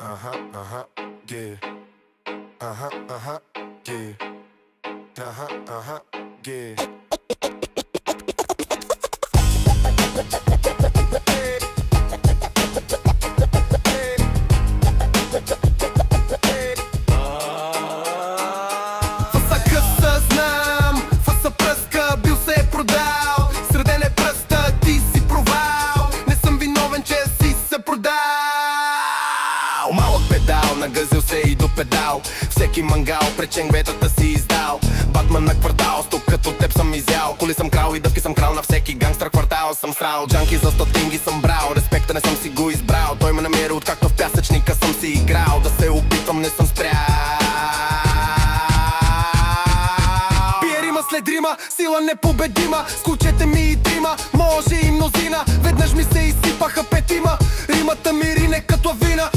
yeah. Yeah. Yeah. Малък педал, нагъзил се и до педал. Всеки мангал, пред ченгветата си издал. Батман на квартал, стук като теб съм изял. Коли съм крал и дъвки съм крал, на всеки гангстър квартал съм срал. Джанки за стотинги съм брал, респекта не съм си го избрал. Той ме намери откакто в пясъчника съм си играл. Да се опитвам не съм спрял. Пие рима след рима, сила непобедима. С кучете ми и трима, може и мнозина. Веднъж ми се изсипаха петима. Римата ми рине като вина.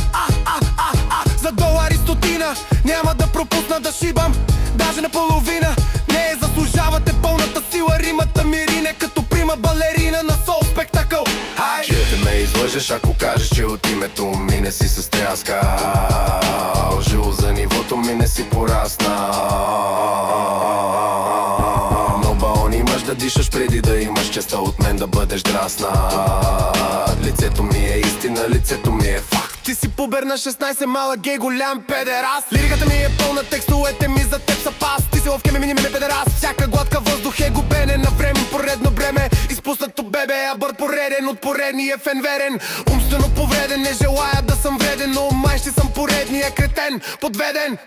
За долари стотина няма да пропусна да шибам, даже наполовина. Не заслужавате пълната сила. Римата ми рине като прима балерина на сол спектакъл. Ще ме излъжеш, ако кажеш, че от името ми не си се стряскал. Жило за нивото ми не си пораснал. Но балон имаш да дишаш преди да имаш честа от мен да бъдеш драснат. Лицето ми е истина, лицето ми е факт. Ти си пубер на 16, малък гей, голям педерас. Лириката ми е пълна, текстовете ми за теб са пас. Ти си ловке ми педерас. Всяка гладка въздух е губене на време. Поредно бреме, изпуснато бебе. Аборт пореден от поредния фен верен. Умствено повреден, не желая да съм вреден, но май ще съм поредния кретен, подведен.